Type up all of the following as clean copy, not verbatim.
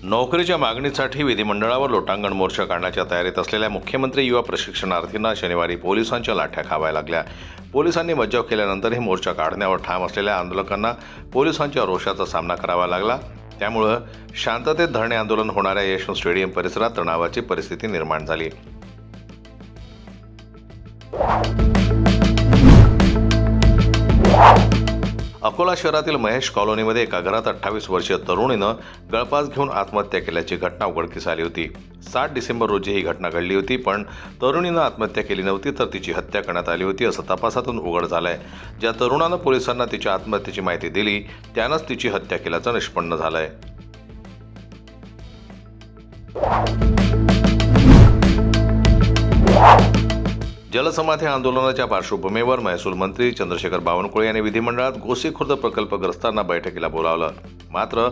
नोकरीच्या मागणीसाठी विधिमंडळावर लोटांगण मोर्चा काढण्याच्या तयारीत असलेल्या मुख्यमंत्री युवा प्रशिक्षणार्थींना शनिवारी पोलिसांच्या लाठ्या खावायला लागल्या. पोलिसांनी मज्जाव केल्यानंतरही मोर्चा काढण्यावर ठाम असलेल्या आंदोलकांना पोलिसांच्या रोषाचा सामना करावा लागला. त्यामुळं शांततेत धरणे आंदोलन होणाऱ्या यशवंत स्टेडियम परिसरात तणावाची परिस्थिती निर्माण झाली. अकोला शहरातील महेश कॉलनीमध्ये एका घरात 28 वर्षीय तरुणीनं गळफास घेऊन आत्महत्या केल्याची घटना उघडकीस आली होती. 7 डिसेंबर रोजी ही घटना घडली होती, पण तरुणीनं आत्महत्या केली नव्हती, तर तिची हत्या करण्यात आली होती असं तपासातून उघड झालंय. ज्या तरुणानं पोलिसांना तिच्या आत्महत्येची माहिती दिली त्यानंच तिची हत्या केल्याचं निष्पन्न झालंय. जलसमाधी आंदोलनाच्या पार्श्वभूमीवर महसूल मंत्री चंद्रशेखर बावनकुळे यांनी विधिमंडळात गोसीखुर्द प्रकल्पग्रस्तांना बैठकीला बोलावलं. मात्र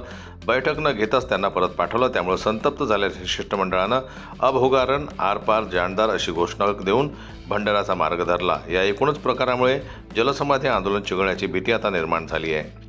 बैठक न घेताच त्यांना परत पाठवलं. त्यामुळे संतप्त झालेल्या शिष्टमंडळानं अभोगारण आरपार जाणदार अशी घोषणा देऊन भंडाराचा मार्ग धरला. या एकूणच प्रकारामुळे जलसमाधी आंदोलन चिघळण्याची भीती आता निर्माण झाली आहे.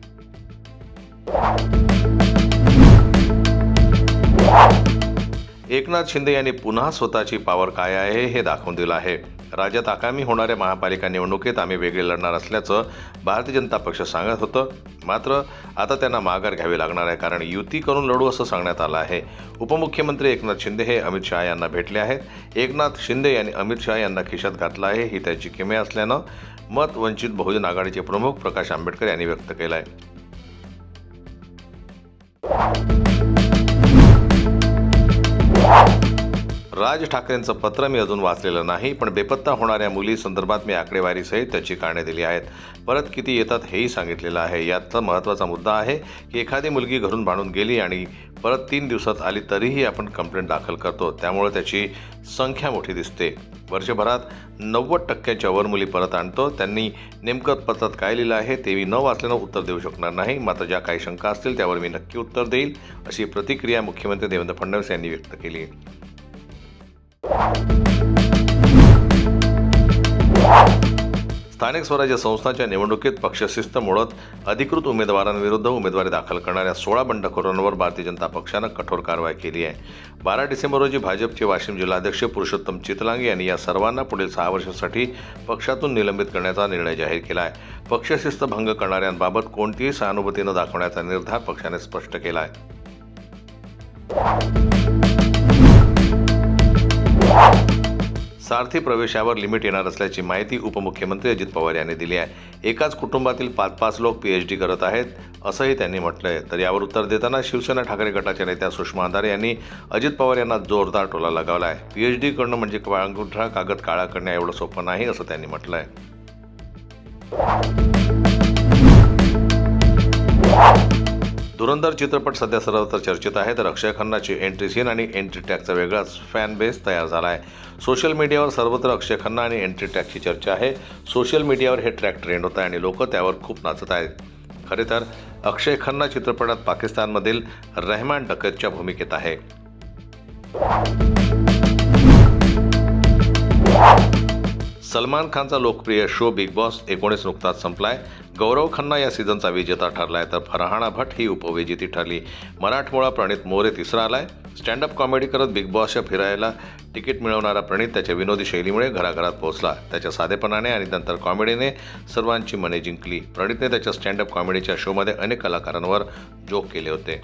एकनाथ शिंदे यांनी पुन्हा स्वतःची पॉवर काय आहे हे दाखवून दिलं आहे. राज्यात आगामी होणाऱ्या महापालिका निवडणुकीत आम्ही वेगळे लढणार असल्याचं भारतीय जनता पक्ष सांगत होतं. मात्र आता त्यांना माघार घ्यावी लागणार आहे, कारण युती करून लढू असं सांगण्यात आलं आहे. उपमुख्यमंत्री एकनाथ शिंदे हे अमित शहा यांना भेटले आहेत. एकनाथ शिंदे यांनी अमित शहा यांना खिशात घातलं आहे ही त्याची किमया असल्यानं मत वंचित बहुजन आघाडीचे प्रमुख प्रकाश आंबेडकर यांनी व्यक्त केलं आहे. राज ठाकरेंचं पत्र मी अजून वाचलेलं नाही, पण बेपत्ता होणाऱ्या मुली संदर्भात मी आकडेवारीसहित त्याची कारणे दिली आहेत. परत किती येतात हेही सांगितलेलं आहे. यातला महत्त्वाचा मुद्दा आहे की एखादी मुलगी घरून भांडून गेली आणि परत 3 दिवसात आली तरीही आपण कंप्लेंट दाखल करतो. त्यामुळे त्याची संख्या मोठी दिसते. वर्षभरात 90% वर मुली परत आणतो. त्यांनी नेमकं पत्रात काय लिहिलं आहे ते मी न वाचल्यानं उत्तर देऊ शकणार नाही. मात्र ज्या काही शंका असतील त्यावर मी नक्की उत्तर देईल अशी प्रतिक्रिया मुख्यमंत्री देवेंद्र फडणवीस यांनी व्यक्त केली. स्थानिक स्वराज्य संस्थांच्या निवडणुकीत पक्षशिस्त मोडत अधिकृत उमेदवारांविरुद्ध उमेदवारी दाखल करणाऱ्या 16 बंडखोरांवर भारतीय जनता पक्षानं कठोर कारवाई केली आहे. 12 डिसेंबर रोजी भाजपचे वाशिम जिल्हाध्यक्ष पुरुषोत्तम चितलांगे यांनी या सर्वांना पुढील 6 वर्षांसाठी पक्षातून निलंबित करण्याचा निर्णय जाहीर केला आहे. पक्षशिस्त भंग करणाऱ्यांबाबत कोणतीही सहानुभूती न दाखवण्याचा निर्धार पक्षाने स्पष्ट केला आहे. सारथी प्रवेशावर लिमिट येणार असल्याची माहिती उपमुख्यमंत्री अजित पवार यांनी दिली आहे. एकाच कुटुंबातील 5-5 लोक PhD करत आहेत असंही त्यांनी म्हटलं आहे. तर यावर उत्तर देताना शिवसेना ठाकरे गटाच्या नेत्या सुषमा अंधारे यांनी अजित पवार यांना जोरदार टोला लगावला आहे. PhD करणं म्हणजे अंगठा कागद काळा करण्या एवढं सोपं नाही असं त्यांनी म्हटलं आहे. धुरंधर चित्रपट सध्या सर्वत्र चर्चेत आहे. तर अक्षय खन्नाची एंट्री सीन आणि एंट्री टॅगचा वेगळाच फॅन बेस तयार झाला आहे. सोशल मीडियावर सर्वत्र अक्षय खन्ना आणि एंट्री टॅगची चर्चा आहे. सोशल मीडियावर हे ट्रॅक ट्रेंड होत आहे आणि लोक त्यावर खूप नाचत आहेत. खरे तर अक्षय खन्ना चित्रपटात पाकिस्तानमधील रहमान डकैतच्या भूमिकेत आहे. सलमान खानचा लोकप्रिय शो बिग बॉस 19 नुकताच संपलाय. गौरव खन्ना या सीझनचा विजेता ठरलाय, तर फरहाना भट ही उपविजेती ठरली. मराठमोळा प्रणित मोरे तिसरा आलाय. स्टँडअप कॉमेडी करत बिग बॉसच्या फिरायला तिकीट मिळवणारा प्रणित त्याच्या विनोदी शैलीमुळे घराघरात पोहोचला. त्याच्या साधेपणाने आणि नंतर कॉमेडीने सर्वांची मने जिंकली. प्रणितने त्याच्या स्टँडअप कॉमेडीच्या शोमध्ये अनेक कलाकारांवर जोक केले होते.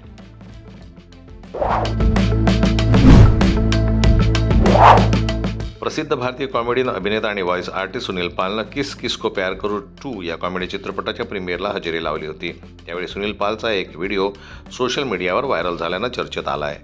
प्रसिद्ध भारतीय कॉमेडियन अभिनेता आणि व्हॉइस आर्टिस्ट सुनील पालनं किस किसको प्यार करू 2 या कॉमेडी चित्रपटाच्या प्रीमियरला हजेरी लावली होती. त्यावेळी सुनील पालचा एक व्हिडिओ सोशल मीडियावर व्हायरल झाल्यानं चर्चेत आला आहे.